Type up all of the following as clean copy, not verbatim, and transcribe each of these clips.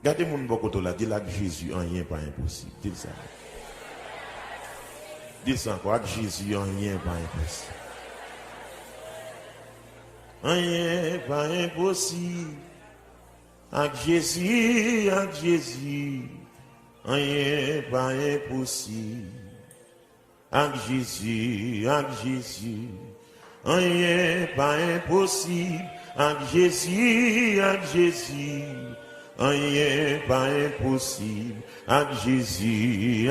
Gardez mon bokoto là, dis là que Jésus, rien pas impossible. Dis ça. Dis ça encore, avec Jésus, rien pas impossible. Rien pas impossible. Avec Jésus, rien pas impossible. Avec Jésus, rien pas impossible. Avec Jésus, rien pas impossible. Avec Jésus,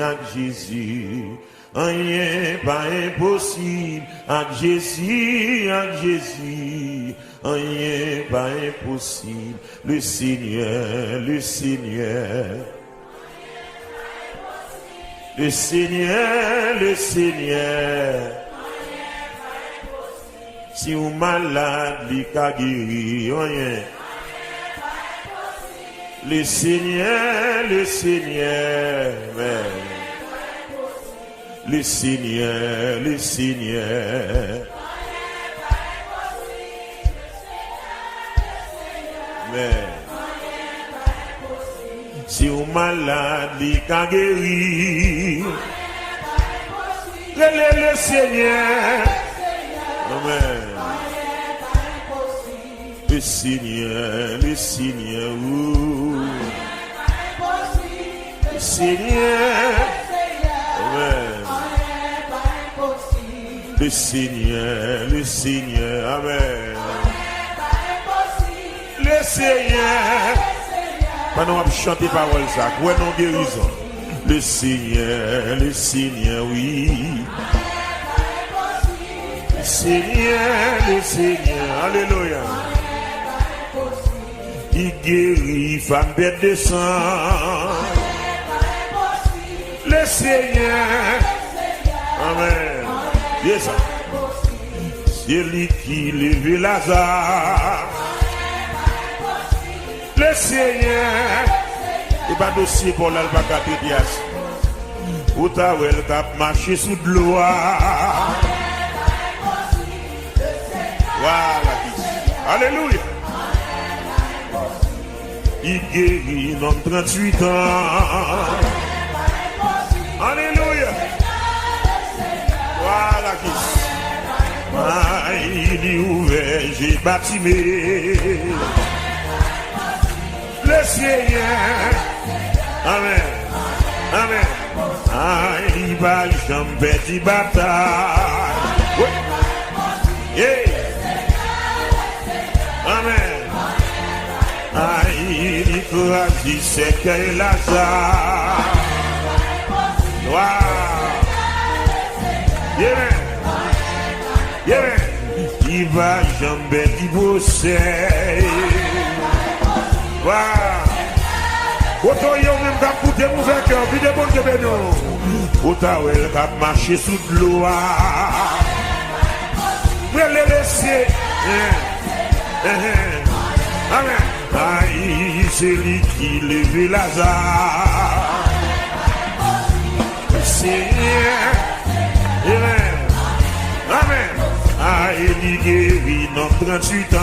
rien pas impossible. Avec Jésus, rien pas impossible. Le Seigneur, le Seigneur. Le Seigneur, le Seigneur. Si vous malade, il a guéri, rien. Le Seigneur, le Seigneur. Le Seigneur, le Seigneur. Si vous malade, il a guéri. Le Seigneur. Amen. Le Seigneur, le Seigneur. Le Seigneur. Amen. Le Seigneur, le Seigneur. Amen. Le Seigneur. Pendant qu'on chante les paroles, ça, ouais, non, guérison. Le Seigneur, oui. Le Seigneur, alléluia. Il guérit, femme bête de sang. Le Seigneur, amen. Yes, c'est lui qui lève Lazare. Le Seigneur, il va dossier pour l'albacate dias. Où t'as ou elle cap marché sous de l'eau. Voilà, alléluia. Il guérit dans 38 ans. Alléluia. Voilà qui. Il est ouvert, j'ai bâtimé. Le Seigneur. Amen. Amen. Il va jamais de bataille. Yeah. Amen. Il choisit c'est que Lazare. Wow. Yeah. Yeah. Il va jamais divorcer. Wow. Autant il y a même qu'à coûter mauvais cœur, puis de bon Dieu bénir. Autant il a marché sous de l'eau. Mais le laisser. Amen. C'est lui qui lève Lazare. Seigneur. Amen. Amen. Il guérit dans 38 ans.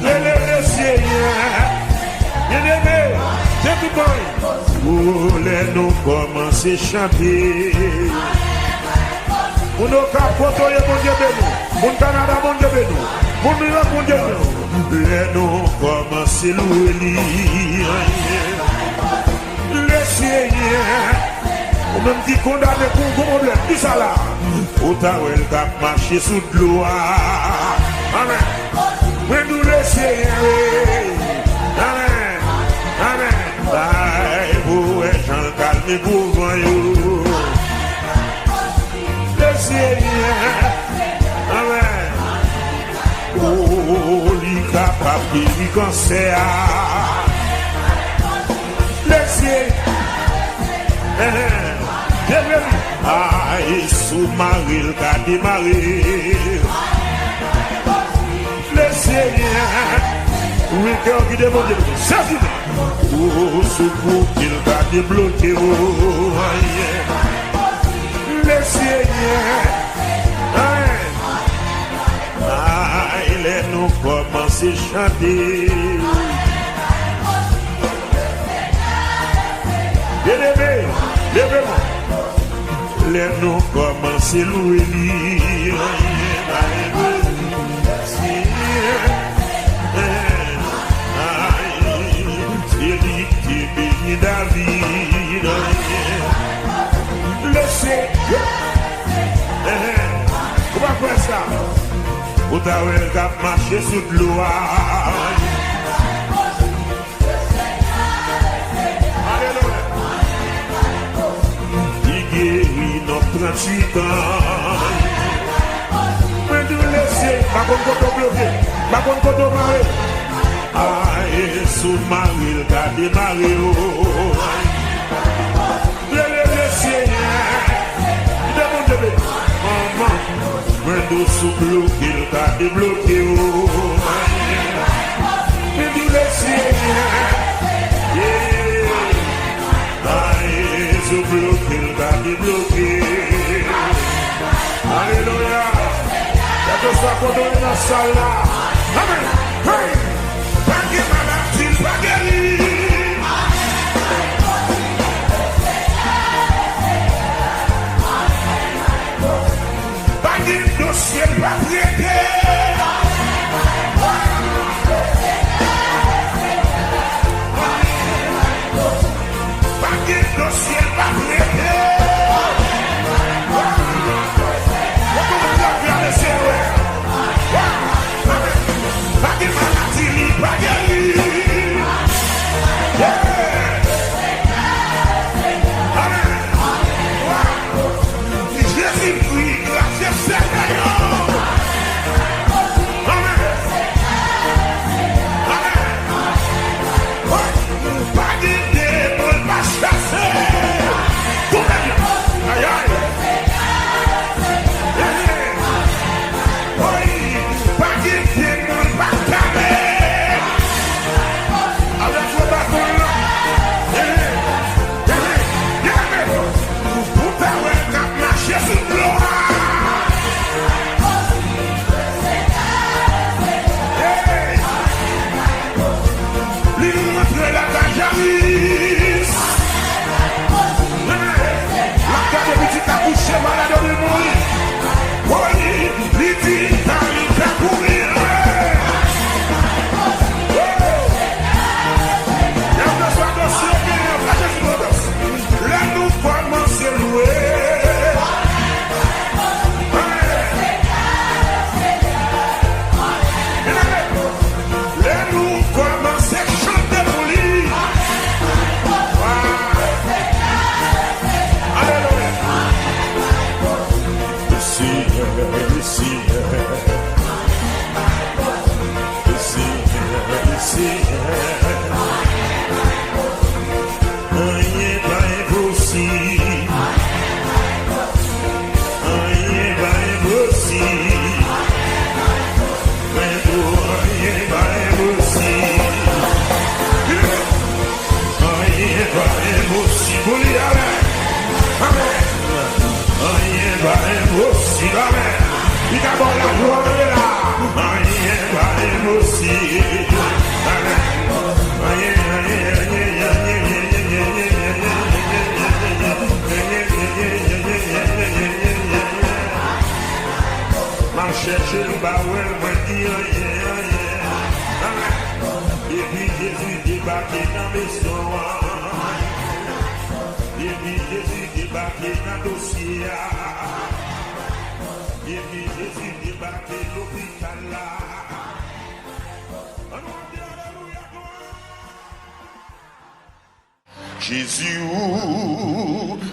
Le Seigneur. Bien-aimé, c'est tout bon. Nous commencer à chanter. Pour nos capotes, mon Dieu béni. Mon Canada, mon Dieu béni. Mon New York, mon Dieu béni. Nous commencer à louer. Le Seigneur. Ou même qui condamne pour un problème. Dis ça là. Autant elle cap marcher sous de l'eau. Amen. Mais nous le Seigneur. Amen. Amen. Bye, vous êtes Jean calme pour vous. Le Seigneur. Amen. Oh, il est capable de lui cancer. Le Seigneur. Et sous-marie, le cas démarré. Le Seigneur. Oui, cœur qui demande. C'est fini. Oh, secours qu'il va débloquer. Le Seigneur. Il est nous commencer à chanter. les nous commencer à louer. C'est lui qui bénit David. Laissez. On va faire ça. Vous avez marché sous l'eau. Notre 38 ans. Mais nous laisser, pas qu'on peut bloquer, pas qu'on peut démarrer. Aïe, sous Marie, le gars démarré. Laissez, demandez, maman, mais nous sous bloqué, le gars débloqué. Mais nous laisser, sous bloqué, le gars débloqué. Alléluia. Il y a deux fois qu'on donne dans la salle là. Amen. Hey. Pas de maladie, pas guéri. Pas de dossier, pas traité. Pas de dossier, pas traité. Chercher le baouel, moi dire et puis Jésus débarqué dans mes soins. Et puis Jésus débarqué dans le dossier. Et puis Jésus débarqué dans l'hôpital là. Jésus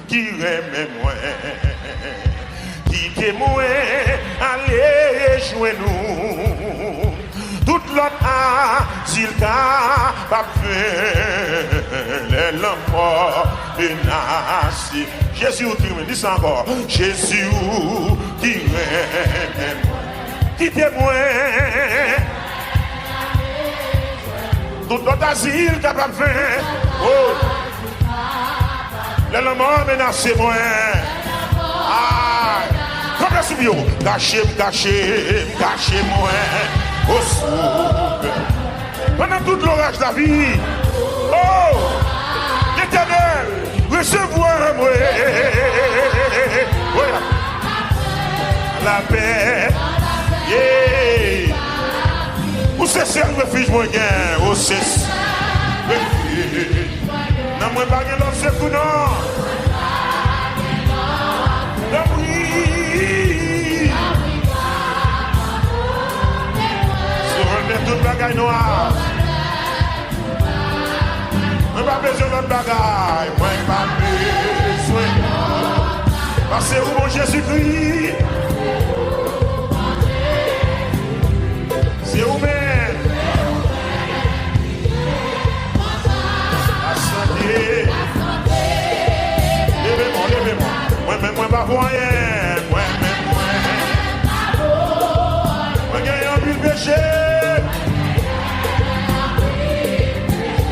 qui aime moi. Qui témoin, allez jouer nous. Toute l'autre s'il t'a pas fait, les lampes menacées. Jésus qui me dit ça encore. Jésus qui m'aime, qui témoin. Toute l'autre asile t'a pas fait. Oh, les lampes menacées moi. Cachez-moi au soupe. Pendant tout l'orage de la vie, oh, l'Éternel, recevoir moi. Voilà. La paix. Yeah. Où c'est ça le refuge moyen? Où c'est ça? Non, moi, pas de l'homme, c'est pour non. Oui. Sur un toute bagaille noire. Moi, pas besoin de bagaille. Moi, pas besoin. Parce que où mon Jésus-Christ? C'est où-même. La santé. Levez-moi, levez-moi. Moi-même, moi, pas pour rien. Moi-même, moi. Moi, gagne un but de péché.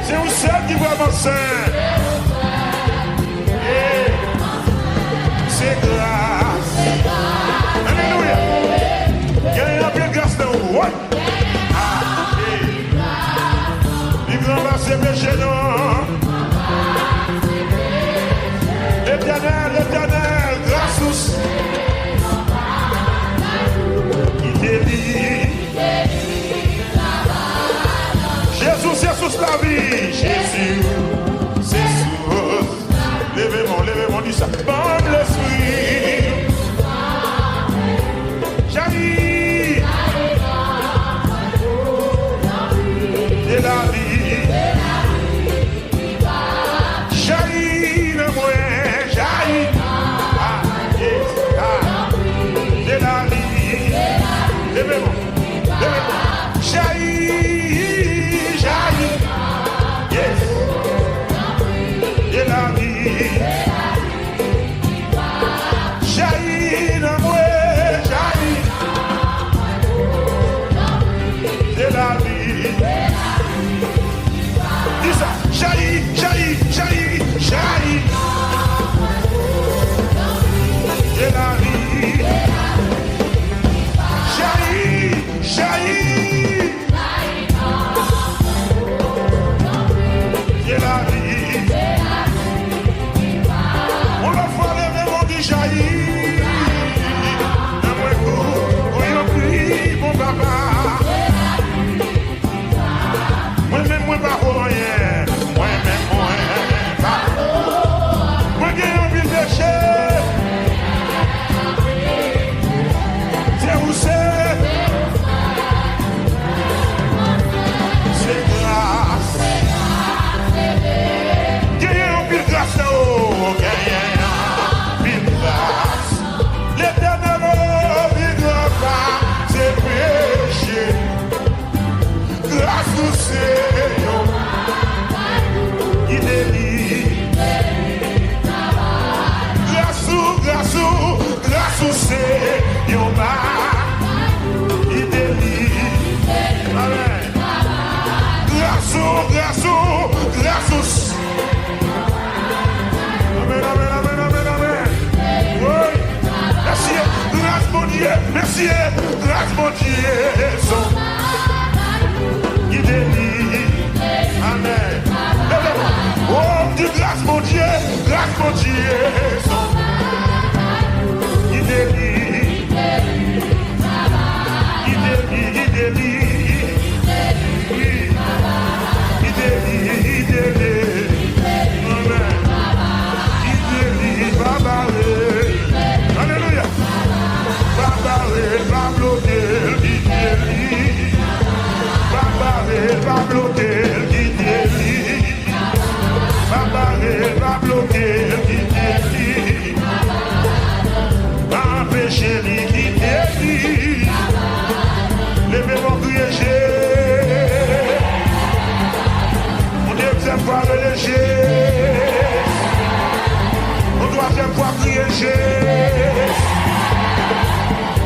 C'est où seul qui voit mon sein. C'est grâce. Alléluia. Gagne un peu de grâce dans vous. Il va se pécher, non. L'éternel, grâce. Il délivre. Jésus, c'est sous la vie. Jésus, c'est sous. Levez-moi, dis ça. Bon l'esprit. J'arrive. C'est la vie. J'arrive, moi, j'arrive. C'est la vie. Levez-moi. J'arrive. Yes. C'est la vie. J'arrive, moi, j'arrive. C'est la vie. Dis ça. J'arrive. C'est la vie. J'arrive. C'est la vie. On va voir les mêmes, on dit jaillit. D'après vous, on y prie, mon papa. Moi-même, moi, pas pour rien. Moi-même, moi, pas. Moi, j'ai envie de pécher. C'est où c'est? C'est grâce. J'ai envie de grâce là-haut. J'ai envie de grâce. L'éternel, il ne va pas se pécher. Grâce au Seigneur, il délivre. Grâce au Seigneur, il délivre. Amen. Grâce au Amen. Oui. Merci, grâce mon Dieu. Merci, grâce mon Dieu. Il délivre. Amen. Oh, Dieu, grâce mon Dieu. Il délivre. Il délivre. Oui. Il délivre. Amen. Il délivre. Alléluia. Va bloquer. Il délivre. Va bloquer. Il délivre. Va bloquer. Il délivre. Va empêcher. Il délivre. Levez-moi, criez. On deuxième fois léger. On troisième fois crier.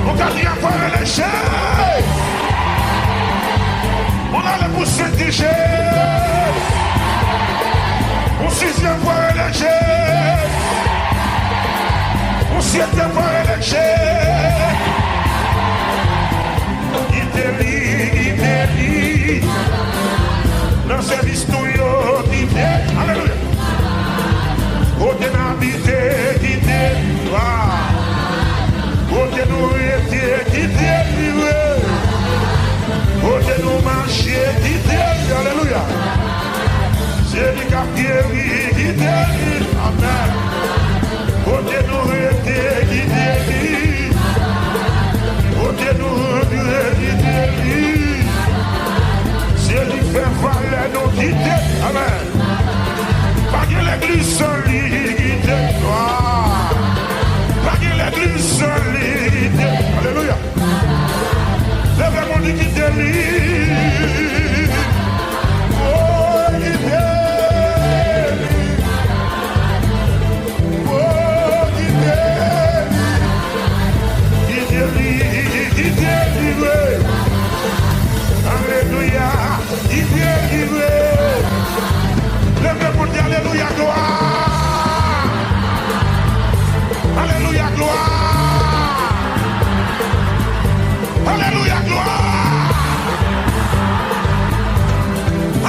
On quatrième fois léger. On a le poussé de on sixième fois léger. On septième fois léger. Il délivre. Dans cette histoire, il délivre. Alléluia. Côté n'habité, il délivre. quitter. Amen. Pas que l'église solide, pas que l'église solide. Alléluia. Lève mon dit quitter lui. Oh, quitter. Oh, quitter. Quitter lui. Alléluia. Quitter lui. Lève pour dire alléluia, gloire. Alléluia, gloire. Alléluia, gloire.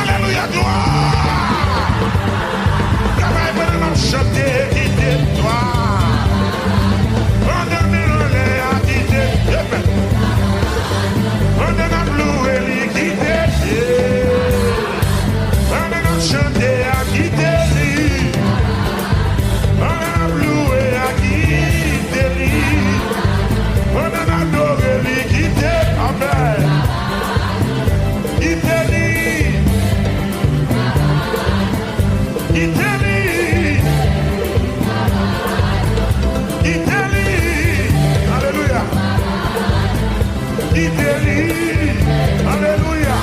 Alléluia, gloire. Travaille maintenant, chanter, quitter toi. On a mis à quitter. On a loué, quitter. On a chanté à quitter. On a loué à quitter. On a adoré, quitter. Amen. Quitter. Quitter. Quitter. Alléluia. Quitter. Alléluia.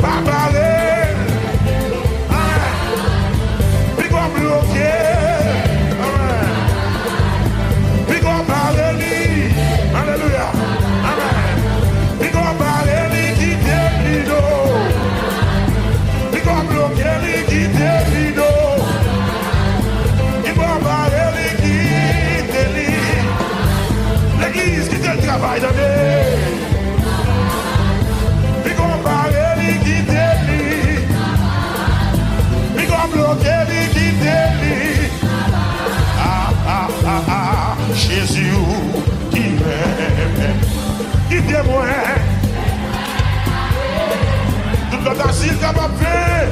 Pas parler. Amen. Puis qu'on bloqué. Amen. Puis qu'on parler. Alléluia. Amen. Puis qu'on parler, quitter l'îlot. Puis qu'on bloqué, quitter l'îlot. Puis qu'on parler, quitter l'îlot. L'église qui fait le travail d'année. Puis qu'on parle, quitter lui. Puis qu'on bloque, quitter lui. Ah, Jésus qui m'aime. Quittez-moi. Tout le asile capable de faire.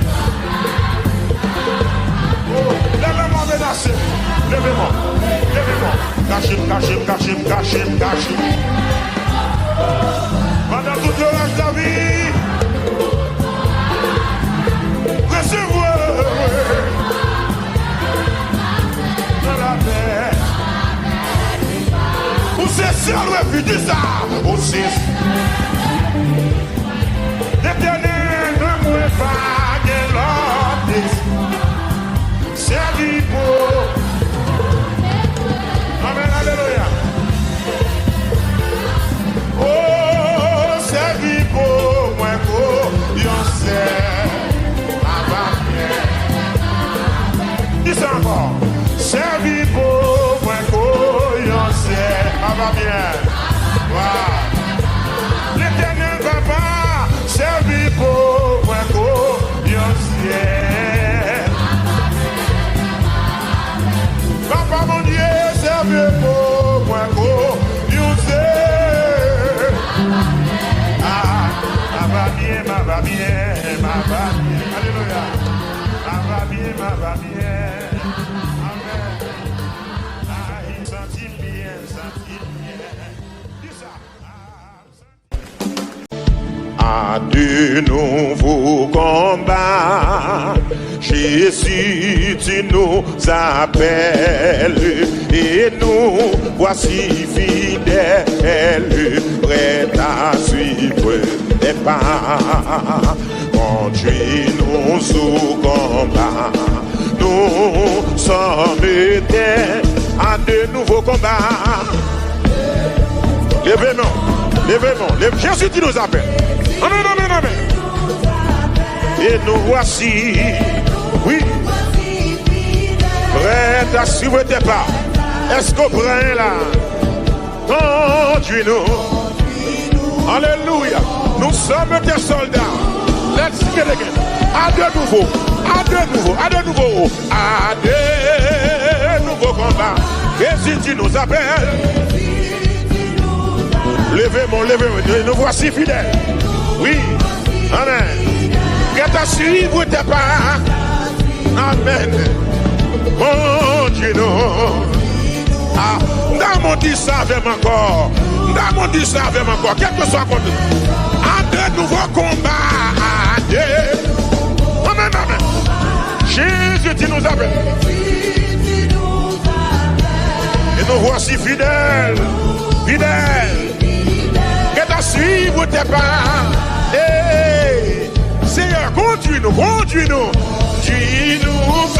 Oh, lèvez-moi menacé. Lèvez-moi. Cachez. Pendant toute l'orage de la vie, recevez dans la paix. Où c'est seul refuge de ça? Où c'est l'éternel ne mouille pas de l'ordre. C'est libre. Amen, alléluia. Oh, c'est vivo, moi, yon sait, ma bien. Dis ça encore. C'est vivo, moi, yon sait, ma bien. Wow. L'éternel papa, c'est vivo, moi, yon sait. Papa, mon Dieu, c'est vivo, moi, yon sait. Ma va bien, alléluia. Ma va bien. Amen. Il sentit bien. Dis ça. À de nouveaux combats, Jésus, tu nous appelles et nous voici fidèles, prêts à suivre tes pas. Conduis-nous au combat, nous sommes prêts à de nouveaux combats. Levez-nous. Jésus, tu nous appelles. Amen. Et nous voici, oui, prêts à suivre tes pas. Est-ce qu'on prend là? Conduis-nous. Alléluia. Nous sommes tes soldats. Let's sing it again. À de nouveaux combats. Jésus, tu nous appelles. Levez-moi. Nous voici fidèles. Oui. Amen. Prêt à suivre tes pas. Amen. Mon Dieu, non. Ah, dans mon Dieu, ça avec encore. Dans mon Dieu, ça avec encore. Quel que soit contre. À de nouveaux combats. À de Jésus, tu nous appelles. Et nous voici fidèles, fidèles, que t'as suivre tes pas. Hey, Seigneur, conduis-nous, conduis-nous. Dis-nous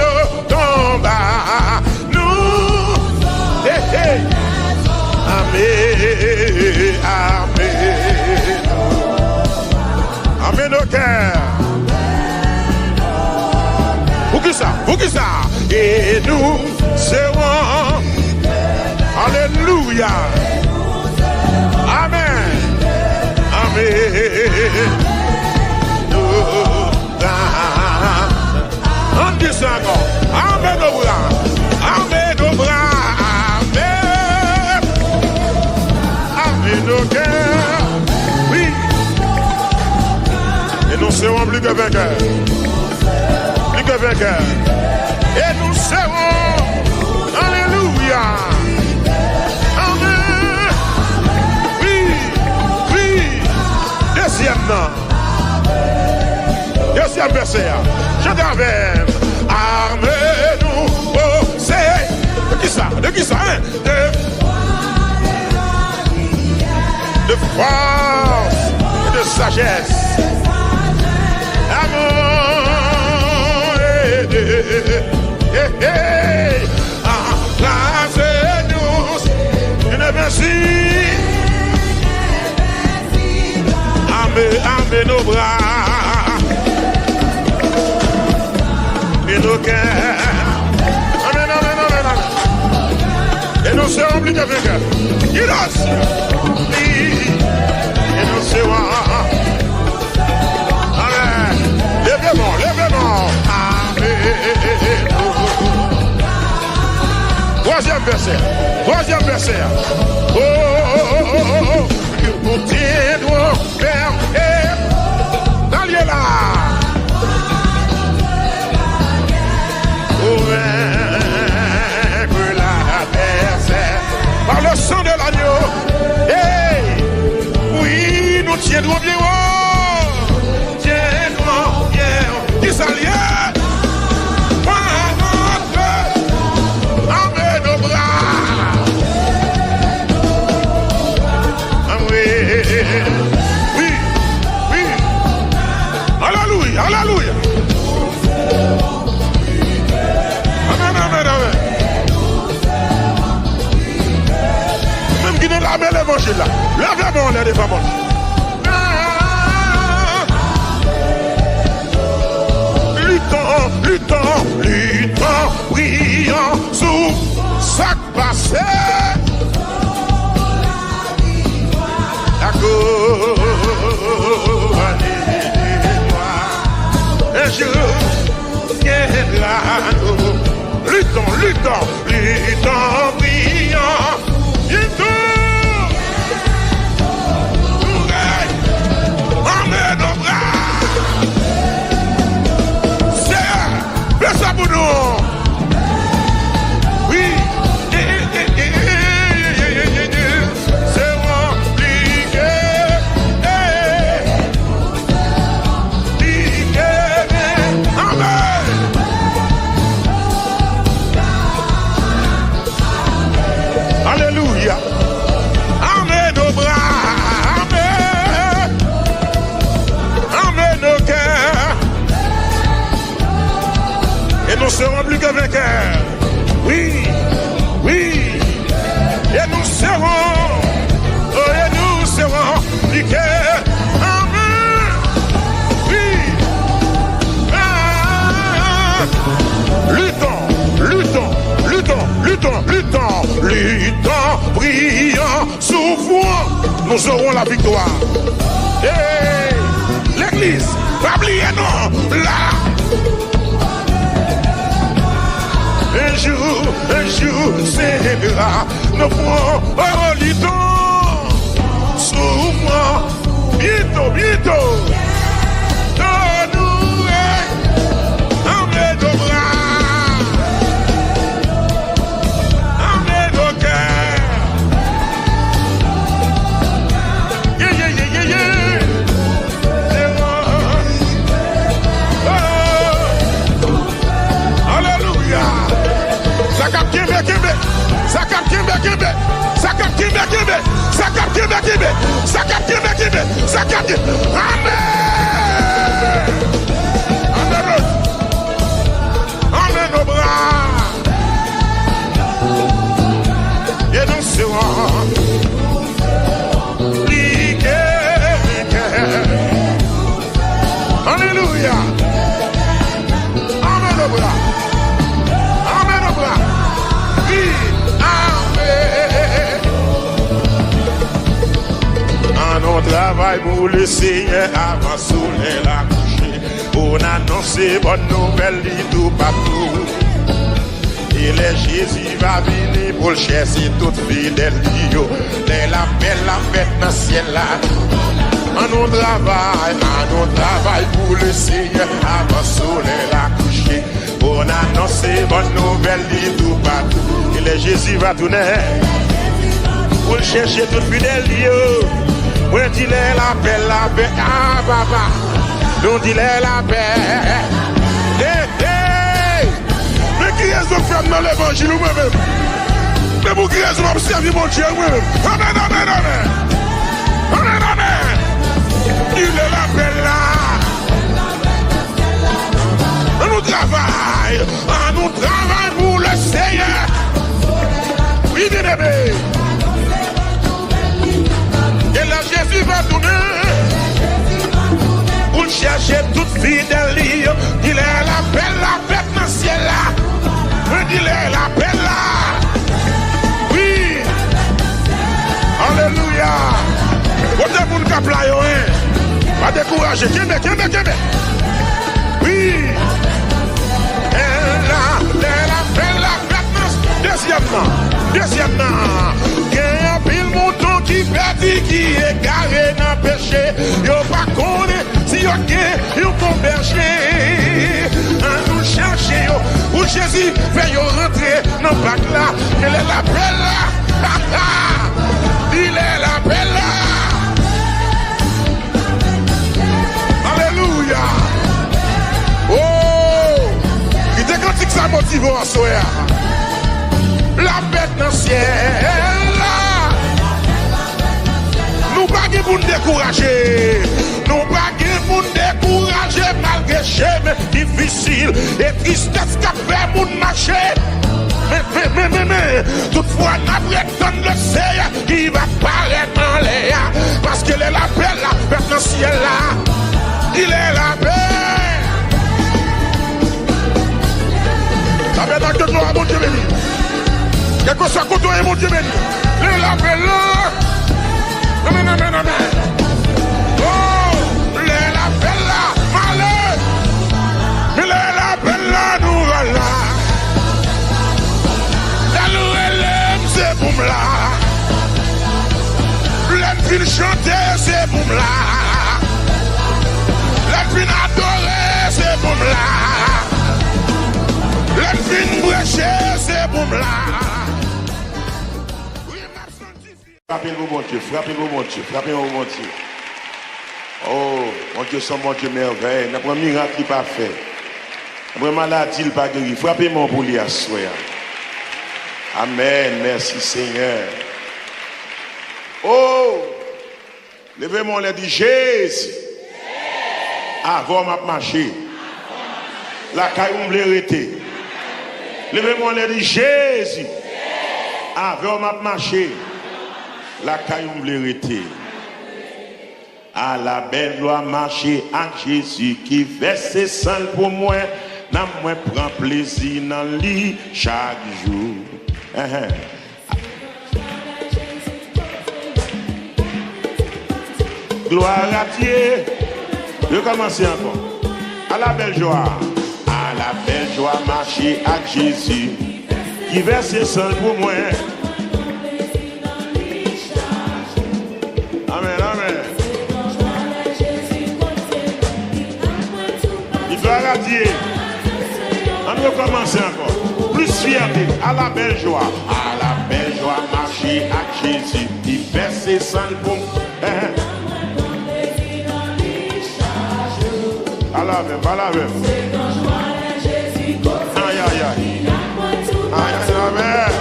ton bas. Nous, hey, hey. Amen, amen. Amen au cœur. Pour qui ça? Pour qui ça? Et nous serons. Alléluia. Amen. Amen. On dit ça encore. Amen au bras. Amen au bras. Amen. Amen au cœur. Oui. Et nous serons plus que vainqueurs. Plus que vainqueurs. Et nous serons. Alléluia. Amen. Oui. Oui. Deuxième verset. Je t'avais. Armez-nous. Oh, c'est. De qui ça? De qui ça? Hein? De force et de sagesse. Amour et de. Placez-nous une merci. Amen nos bras et nos cœurs. Amen, amen, amen, amen. Et nous serons plus que vainqueurs. Et nous serons. Amen. Lèvez-moi, lèvez-moi. Amen. Troisième verset. Troisième verset. Oh, oh, oh, oh, oh, oh. Nous tiendrons ferme et dans lieu là. Pour vaincre l'adversaire par le sang de l'agneau. Hey, oui, nous tiendrons bien haut. Tiendrons bien haut. Qui s'allie? Oui, oui. Alléluia, alléluia. Amen, amen, amen. Même qui ne l'a pas l'évangile là. Lèvez-moi, les femmes. Luttons, luttons, luttons, prions sous sac passé. Un jour viendra nous. Luttons, luttons, luttons, prions. Bientôt. Amen nos bras. Seigneur, fais ça pour nous. Oui. Amen nos bras, amen, amen nos cœurs, et nous serons plus que vainqueurs. Oui, oui, et nous serons, oh, et nous serons plus que, amen, oui, luttons, luttons, luttons, luttons, luttons, luttons, prions, souffrons, nous aurons la victoire. Hey, l'église, pas oublier non, là. Un jour, c'est là, nous ferons, oh, luttons, souffrons, bientôt, bientôt. Amen. Amen au bras. Et nous serons Alléluia. Amen au bras. Amen au bras. Oui. Amen. En on travaille pour le Seigneur avant le soleil la coucher. On annonce bonne nouvelle tout partout. Et le Jésus va venir pour le chercher toute fidèle. La belle la fête dans le ciel là. On travaille pour le Seigneur avant le soleil la coucher. On annonce bonne nouvelle tout partout. Et le Jésus va tourner pour le chercher toute fidèle. Moi dis la paix, ah papa. Nous dis la paix. Mais qui est-ce que fait dans l'évangile ou moi-même? Mais pour qui est-ce que vous servir mon Dieu moi-même? Amen, amen, amen. Amen, amen. Il est la paix là. Nous travaillons pour le Seigneur. Oui, bien aimé. Et là, Jésus va tourner pour chercher toute fidèle. Il est la paix dans le ciel là. Il est la paix là. Oui. Alléluia. Vous êtes pour le cap là, pas décourager. Qu'est-ce? Oui. Deuxièmement, il y a un pile mouton qui perdu, qui est garé dans le péché. Yo pas connaît si yo bon berger. Nous cherchons où Jésus fait yo rentrer dans le bac là. Il est la paix là. Il est la paix là. Alléluia. Oh, il était quand ça motive en soir. La bête dans le ciel là. Nous pas pour nous décourager. Nous pas pour nous décourager malgré chemin difficile et tristesse qui fait nous marcher. Mais, toutefois, nous attendons le Seigneur qui va paraître en l'air. Parce qu'il est la paix là, bête dans le ciel là. Il est la paix. La paix dans le noir, mon Dieu béni. Quel que soit côté, mon Dieu béni. Il est la paix là. Amen, amen, amen. Oh, il est la paix là. Malheur. Il est la paix là, nous voilà. La nous c'est boum là. L'aime fin chanter, c'est boum là. L'aime fin adorer, c'est boum là. L'aime fin brécher, c'est boum là. Frappez-le mon Dieu, frappez-le mon Dieu, frappez-le mon Dieu. Oh, mon Dieu, son mon Dieu merveille. N'a pas miracle qui pas fait. N'a pas maladie il pas guéri. Frappez-moi pour lui à soi. Amen, merci Seigneur. Oh, levez-moi les dit Jésus. Avant m'a marché. La caillou me l'arrêter. Levez-moi les dit Jésus. Avant m'a marché. La caillou me l'arrêter. À la belle loi marcher à Jésus qui verse sang pour moi. N'a moi prend plaisir dans lui chaque jour. Gloire à Dieu. Je commence encore. À la belle joie. À la belle joie marcher à Jésus qui verse sang pour moi. Amen, amen. Gloire à Dieu. On va commencer encore. Plus fierté. À la belle joie. À la belle joie marcher à Jésus qui verse sang pour moi. À la même, à la même. Aïe, aïe, aïe. Aïe, aïe, aïe.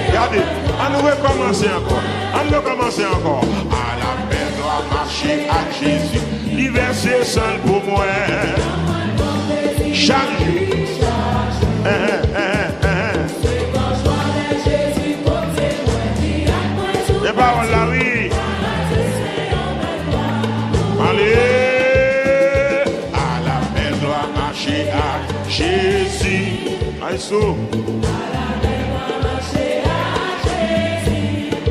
Regardez, on va commencer encore. À On va commencer encore. À la belle gloire marcher à Jésus. L'hiver seul pour moi. Chaque jour. Et parole là, oui. Allez. À la belle gloire marcher à Jésus. Aïe, so.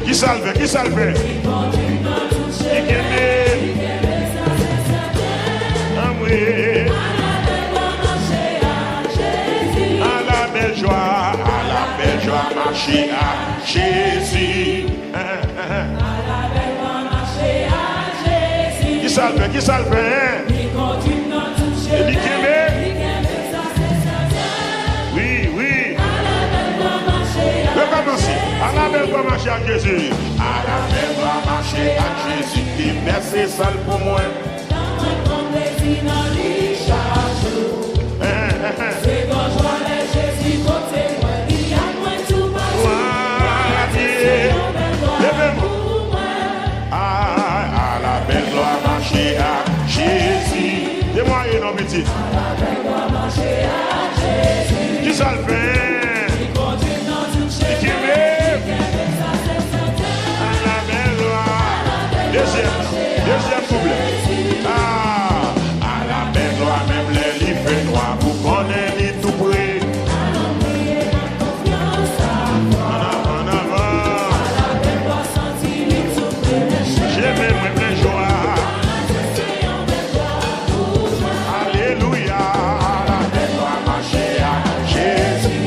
Qui ça le fait? Qui ça le fait? À la belle joie, marcher à Jésus. Qui ça le fait? Qui ça le fait? Oui, oui. Recommencer. À la belle joie, marcher à Jésus. À la belle joie, marcher à Jésus. Qui merci seul pour moi. C'est quand je vois les Jésus côté moi, il y a moins tout à la belle gloire marcher à Jésus. Dis-moi une homme petit. À la belle gloire marcher à Jésus. Qui ça le fait? Il continue dans tout chemin. À la belle gloire. Deuxième couplet. À la belle gloire, même les livres noirs, vous connaissez tout près. En avant. J'ai même plein joie. Alléluia. À la belle gloire, marcher à Jésus.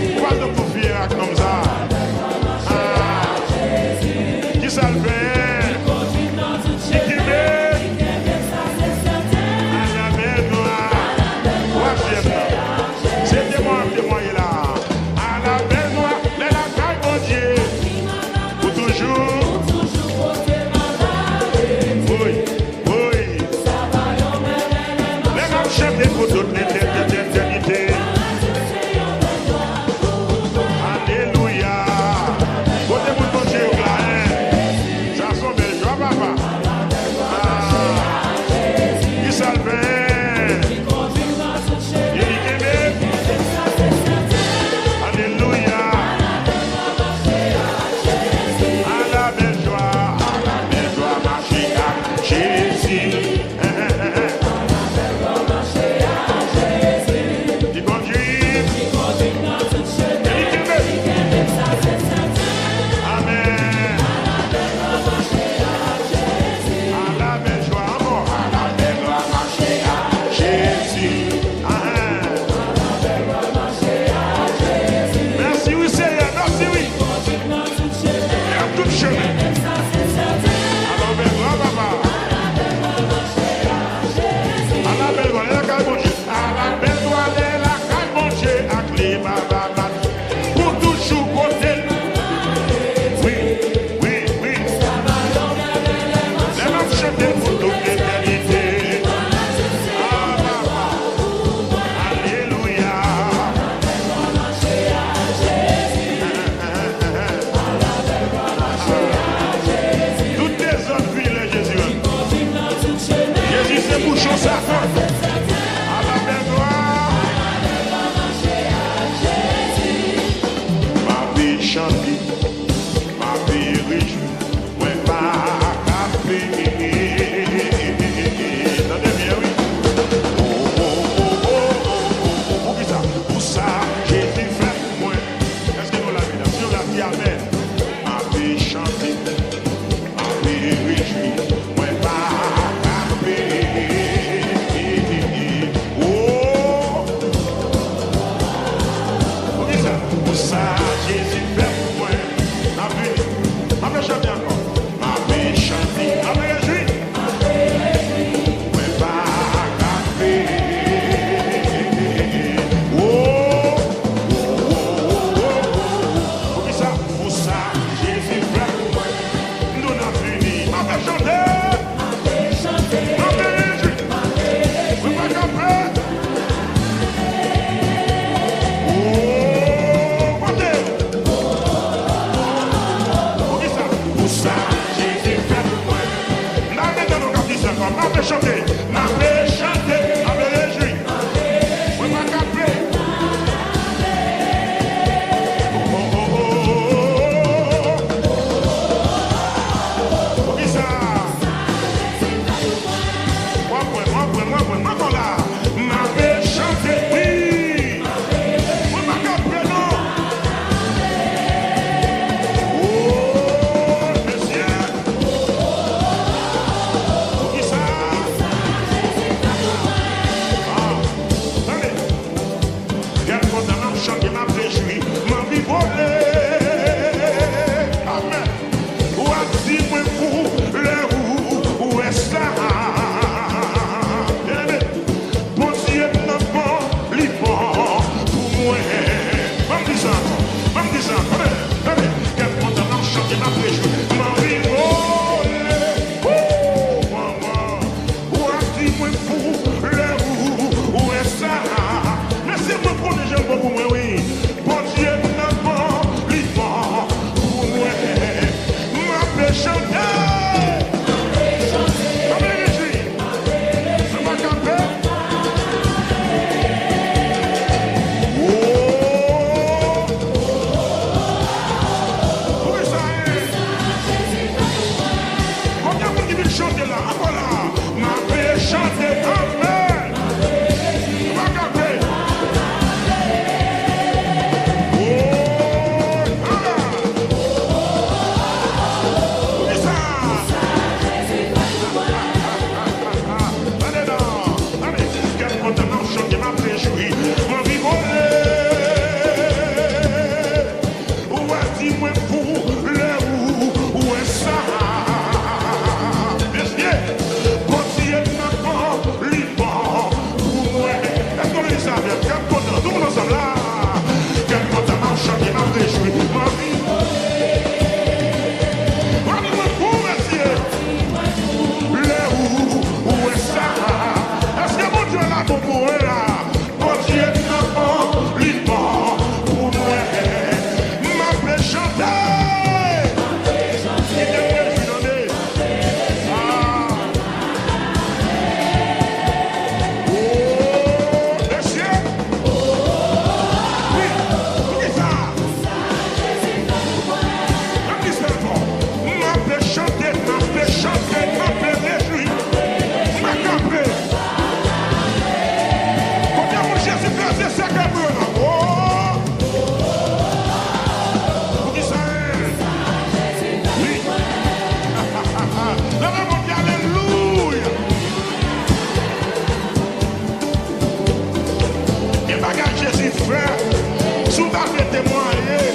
Jésus fait. Sous ta fait témoigner.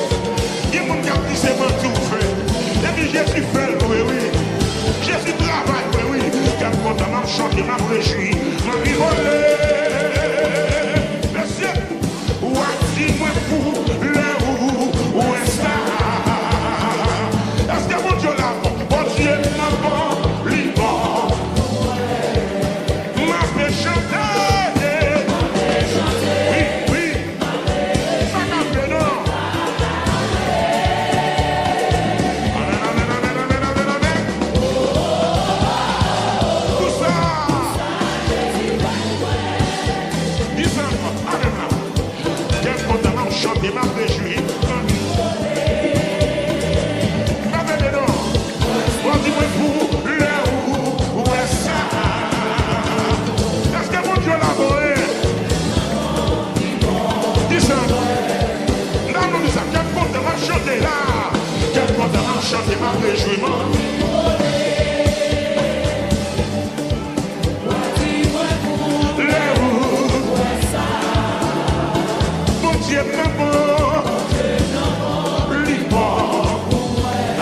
Il y a mon qui a dit c'est moi tout fait. Et puis Jésus fait, oui, oui. Jésus travaille, oui, oui. Quand on m'a chanté, m'a réjoui, m'a rigolé. Monsieur, voici moi pour le où est ça? Est-ce que mon Dieu là, bon Dieu n'a pas libre? M'a fait chanter. Oui, oui. Ça n'a fait non. Tout ça. Chanter ma réjouie. Ma belle non. On dit moi pour le où est ça? Est-ce que mon Dieu l'a volé? Dis ça. Là, nous disons, quel compte m'a chanté là? Quel compte m'a chanté ma réjouiment?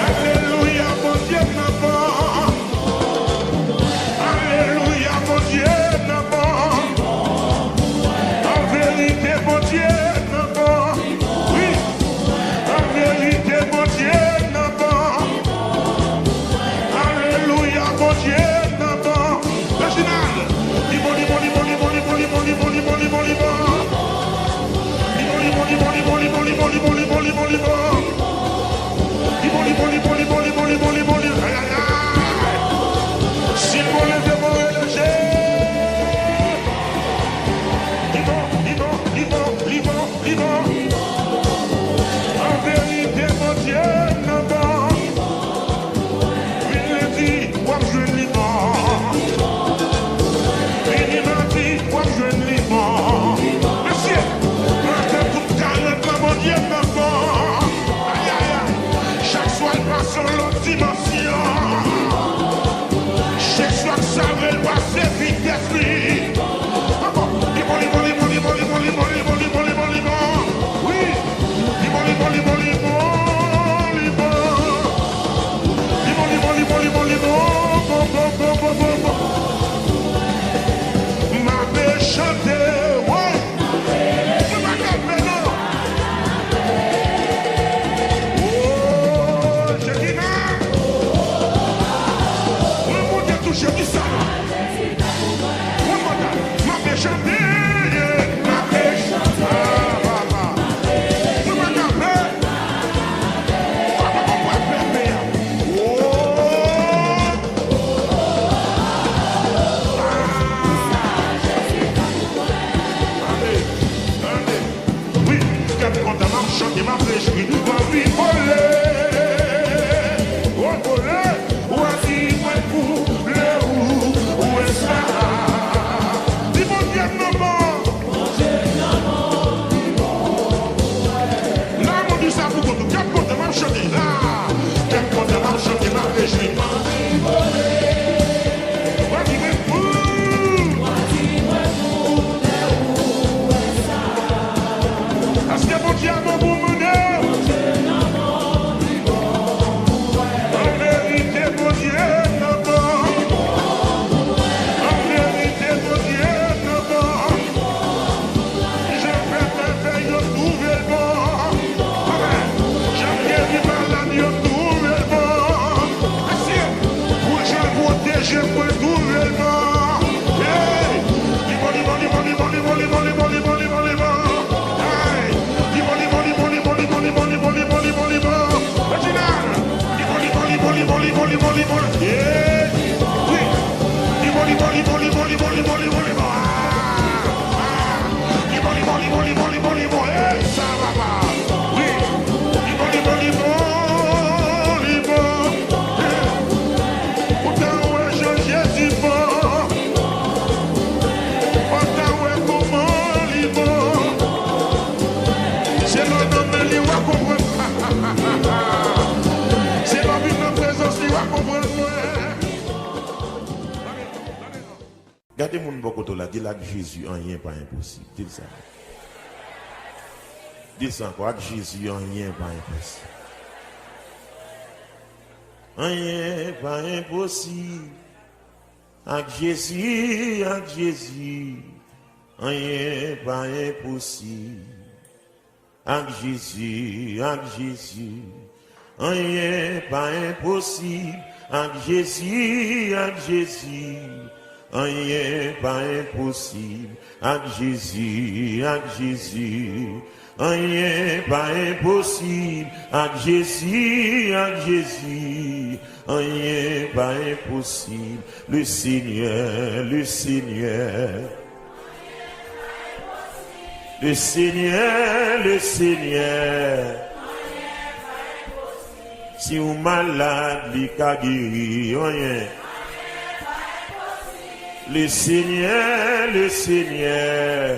Alléluia, mon Dieu, n'a pas. Alléluia, mon Dieu, n'a pas. En vérité, mon Dieu, n'a pas. Oui, en vérité, mon Dieu, n'a pas. Alléluia, mon Dieu, n'a pas. National, s'il vous lève de mon éleger, en vérité, mon Dieu, n'a pas. Il le dit, moi je l'ai mort. Il m'a dit, moi je l'ai mort. Monsieur, tout carré, mon Dieu, n'a pas. Aïe, aïe, aïe. Chaque soir, il passe sur l'autre dimension. Chaque soir, ça va passer vitesse, lui. Oui. Ma belle chanter, ouais. Je dis ça. Ma paix chanter, ma paix chanter. Vous m'avez appelé. Oui, quand on m'a chanté, ma paix chanter, ma vie volée. Gardez mon bokoto là, dis là que Jésus, rien pas impossible. Dis ça. Descends quoi, avec Jésus, rien pas impossible. Rien pas impossible. Avec Jésus, rien pas impossible. Avec Jésus, rien pas impossible. Avec Jésus, rien pas impossible. Avec Jésus, rien pas impossible. Avec Jésus, rien pas impossible. Le Seigneur, le Seigneur. Le Seigneur, le Seigneur. Si vous malade, il a guéri, rien. Le Seigneur, le Seigneur.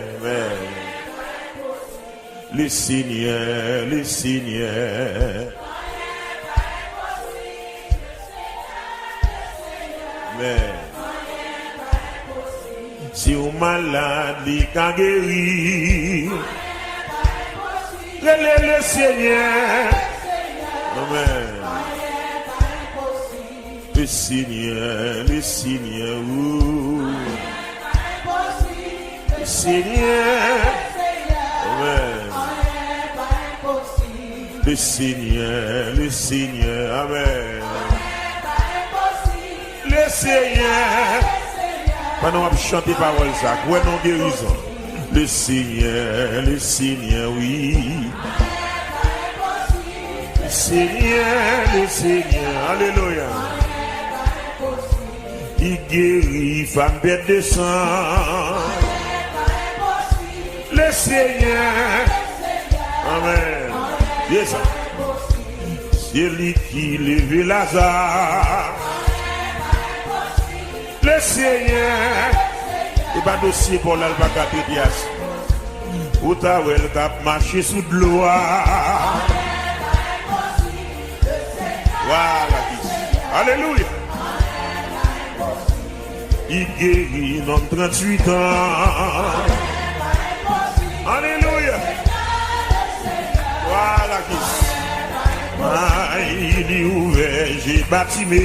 Le Seigneur, le Seigneur. Si vous malade, il a guéri. Le Seigneur. Amen. Le Seigneur, le Seigneur. Le Seigneur. Amen. Le Seigneur, le Seigneur. Amen. Le Seigneur. Pendant qu'on chante les paroles, ça, ouais, non, guérison. Le Seigneur, oui. Le Seigneur, alléluia. Il guérit, femme bête de sang. Le Seigneur, amen. C'est ça. C'est lui qui lève Lazare. Le Seigneur, et pas dossier pour l'albaca pédias. Où t'as vu le cap marcher sous de l'eau. Voilà. Alléluia. Il guérit dans 38 ans. Alléluia. Voilà qui. Il est ouvert, j'ai bâtimé.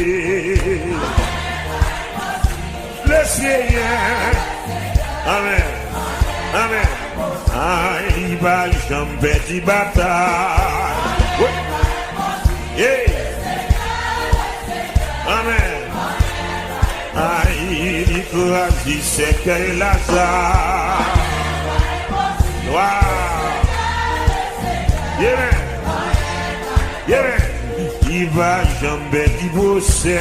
Le Seigneur, amen, amen. Il va jamais de bataille. Yeah. Amen. Il écrase ses cœurs Lazare. Wow. Yeah. Yeah. Il va jamais divorcer.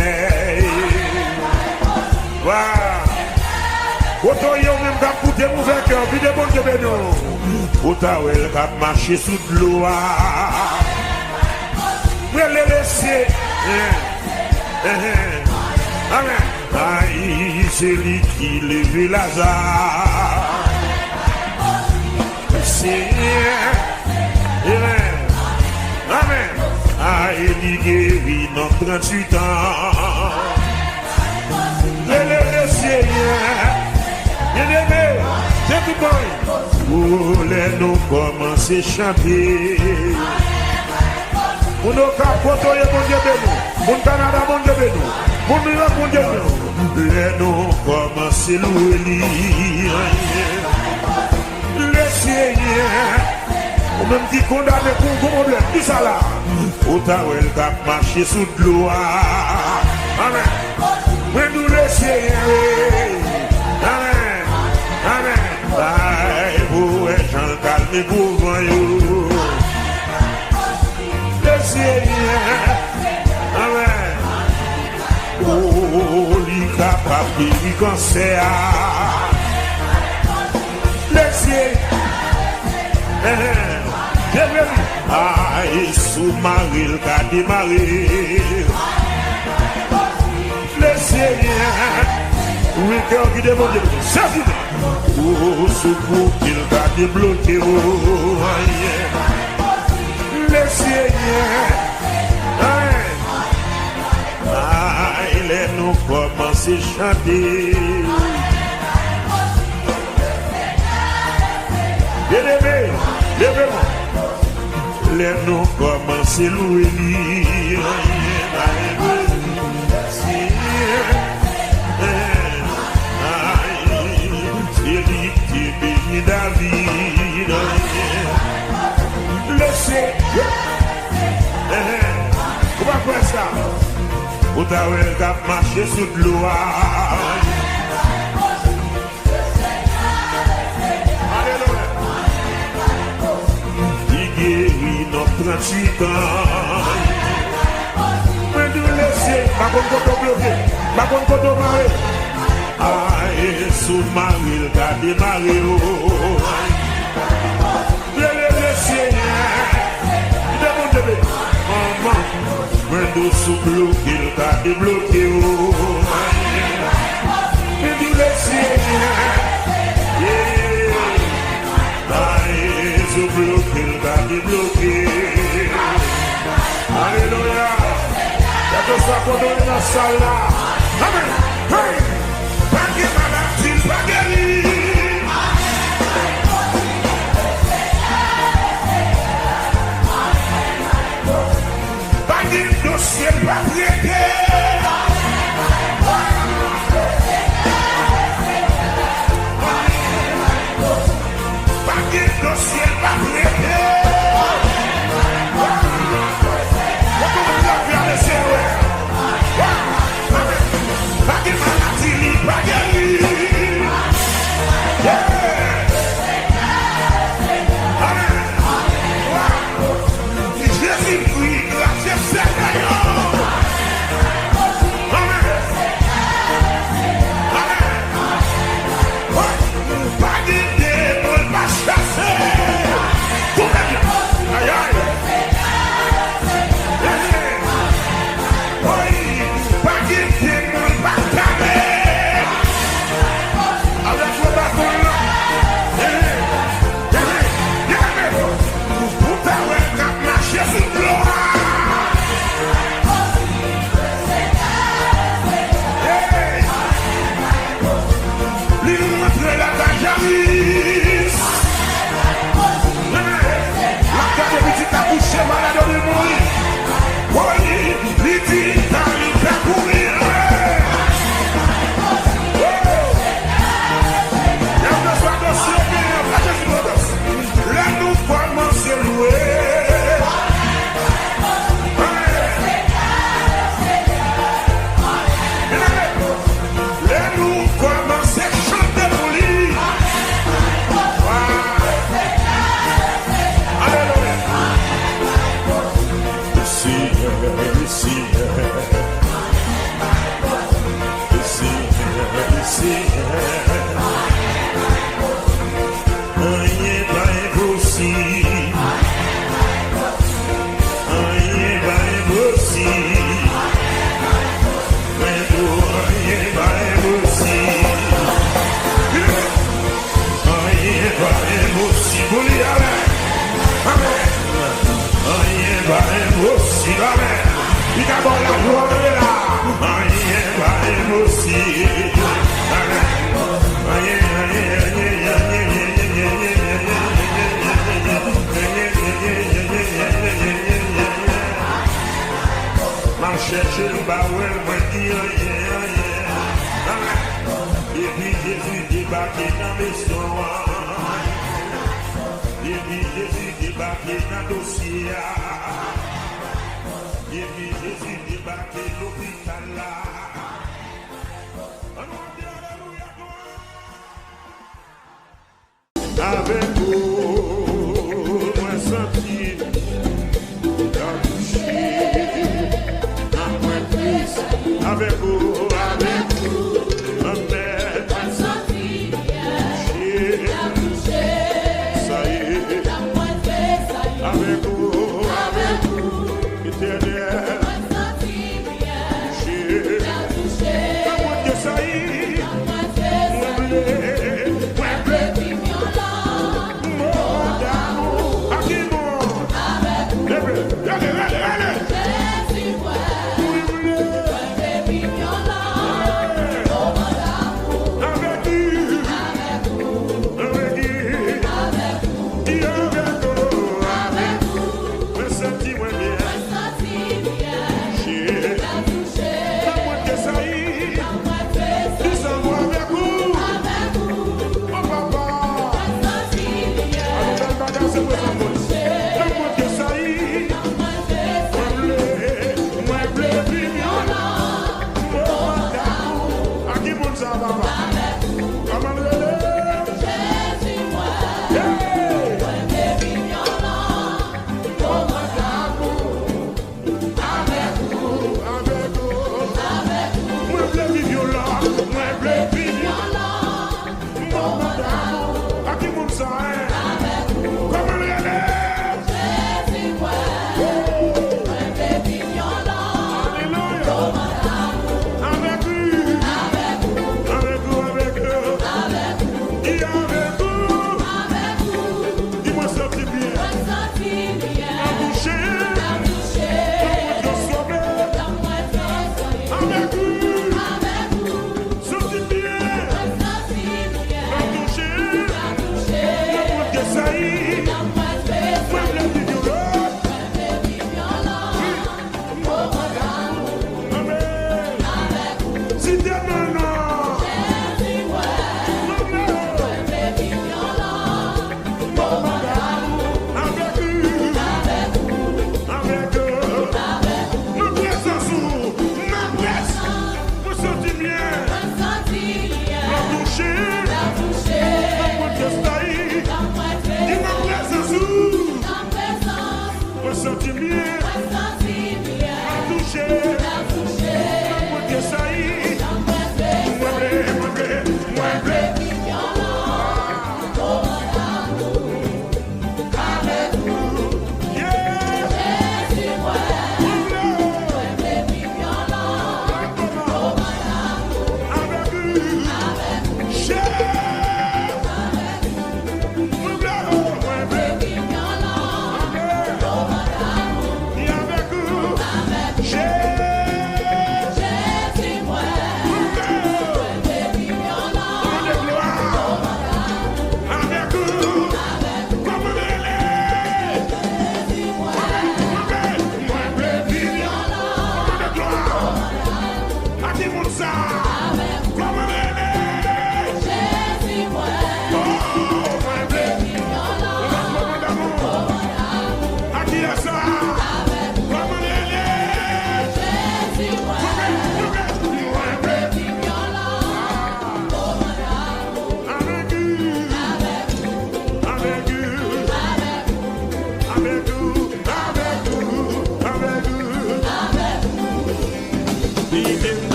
Autant y a même qu'à coûter mon cœur, puis de bon Dieu bénou. Autant y a qu'à marcher sous de l'eau. Vous allez laisser. Amen. C'est lui qui lève Lazare. Seigneur. Amen. Amen. Il guérit dans 38 ans. Le Seigneur, bien-aimé, c'est tout bon. Pour les nous commencer à chanter. Pour nos capotes, mon Dieu béni. Pour Canada, mon Dieu béni. Pour New York, mon Dieu béni. Les nous commencer à louer. Le Seigneur, ou même qui condamne pour un problème, tout ça là. Autant elle va marcher sous de l'eau. Amen. Mais nous le Seigneur, amen, amen. Aïe, vous êtes Jean calme pour vous. Le Seigneur, amen. Oh, il capable de cancer. Le Seigneur, aïe, sous-marie, le cas démarré. Le Seigneur, oui, cœur qui demande, c'est fini. Oh, secours qu'il va débloquer. Le Seigneur, il est nous commencer à chanter. Bien-aimé, levez-moi. Les nous commencent à louer. David, laissez. On va faire ça. Vous avez qu'à marcher sur l'eau. Alléluia. Il guérit nos 38 ans. Mais nous laissez. Par contre, quand on bloqué. Par contre, quand on marre. Aïe, sous Marie, le gars démarré. Le Seigneur, il demande de maman, mais nous sous bloqué, le gars débloqué. Il dit le Seigneur, aïe, sous bloqué, le gars débloqué. Alléluia. Il y a deux fois qu'on est dans la salle là. Amen. Hey. Dossier pas prêté. Dossier pas prêté.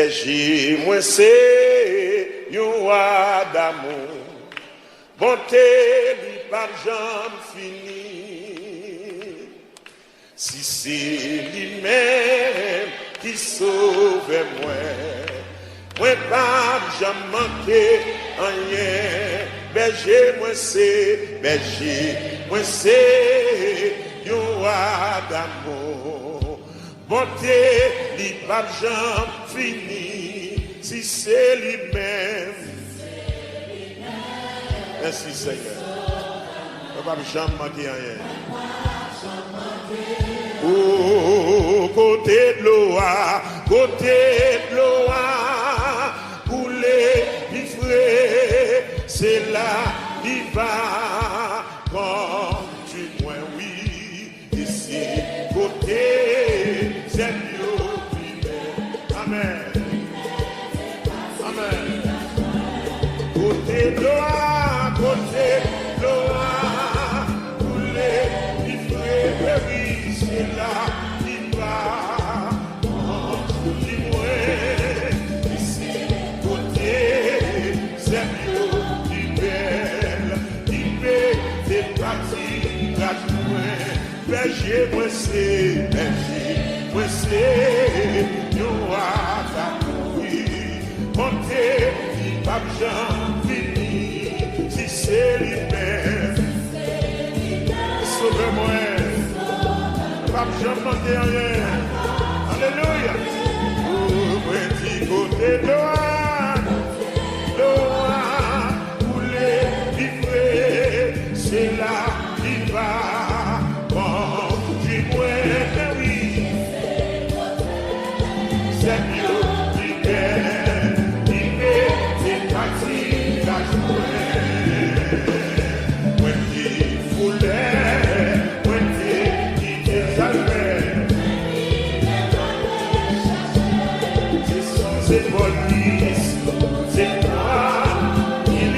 Berger, moi c'est yon roi d'amour. Bonté, lui pas jamais fini. Si c'est lui-même qui sauve moi pas jamais manqué rien. Berger, moi c'est yon roi d'amour. Bonté, lui pas jamais fini. Si c'est lui-même. Merci Seigneur. On va jamais manquer rien. Oh, côté de l'eau, couler, vivre, c'est là, il va, quand tu vois, oui, ici, côté, c'est mieux, amen, amen, côté de l'eau, couler, vivre, oui, c'est là, il va, quand tu vois, ici, côté, c'est mieux, il belle, il fait des parties, la joie, berger, moi c'est, yo a oui, monter, il va bien finir, si c'est lui-même, sauve-moi, pas bien monter rien, alléluia, moi dis côté loin, couler, vivre, c'est là qui va, quand tu vois, oui, c'est mieux, il fait des parties, la joie, moi dis fouler, moi dis désalver, c'est police, c'est toi, il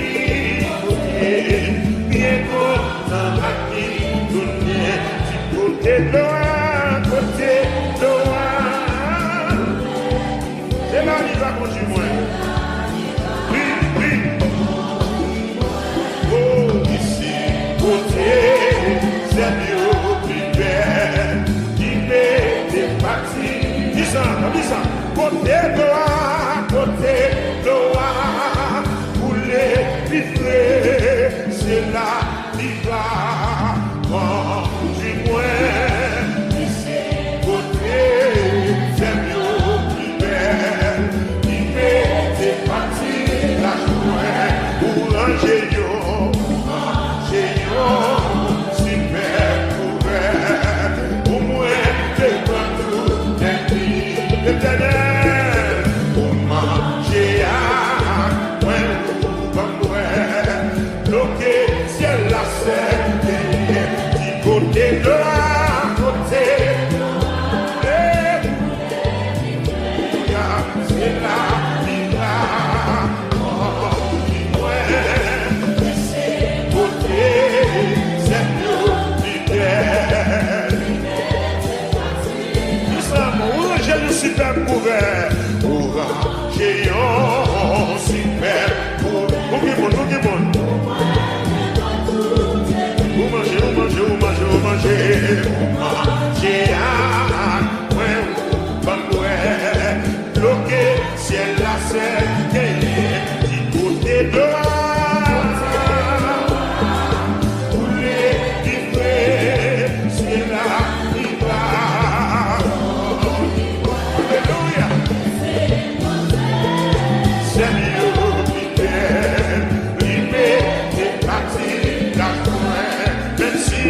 est bien content à qui donner, côté loin, c'est là il va continuer. Oui. Oh, ici, côté, c'est mieux, plus belle, il met des parties. Dis ça, côté loin, couler, vivre, c'est là, il va, quand tu vois, ici, côté, c'est mieux, plus belle, il met des parties, la joie, pour ranger yo, super couvert, pour moi, t'es pas tout, l'éternel, pour manger à moi, bloqué, ciel la serre, du côté de la côté, c'est là, il va, côté, c'est mieux, fidèle. J'ai le super couvert, j'ai un super couvert. Vous mangez, bloqué, ciel la serre, du côté de la couler, vivre, c'est là, il va. Alléluia. C'est mieux, il met des parties, la joie, même si,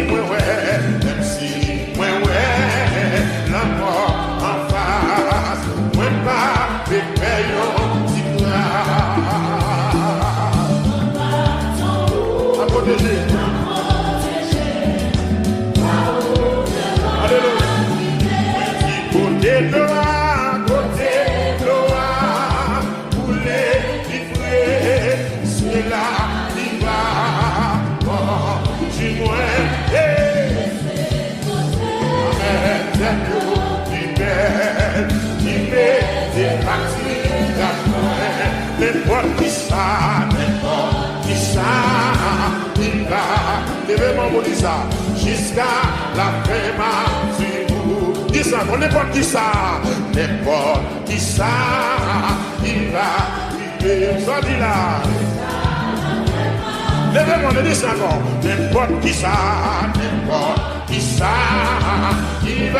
la mort en face, pas des payons, si à protéger. Alléluia. Côté Loa, couler, vivre, c'est là, il va, tu vois, amen, c'est nous, il met des parties. il va, c'est vraiment bon, dit ça, jusqu'à la fin, ma vous. Dis ça, n'importe qui ça, n'importe qui ça, il va, vous en dit là. Levez-moi, ne dis ça encore, n'importe qui ça, il va vivre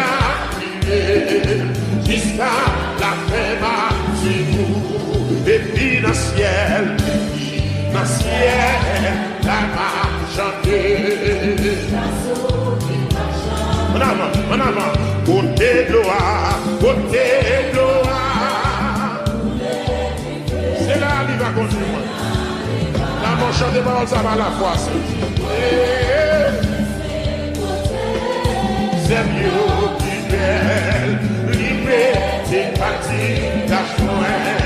jusqu'à la fin, vous. Et puis dans le ciel, la marche chanter. En avant, côté de l'eau, c'est là qu'il va continuer. Là, mon chant de parole, ça va à la fois. C'est mieux, plus belle, liberté, partie, la joie.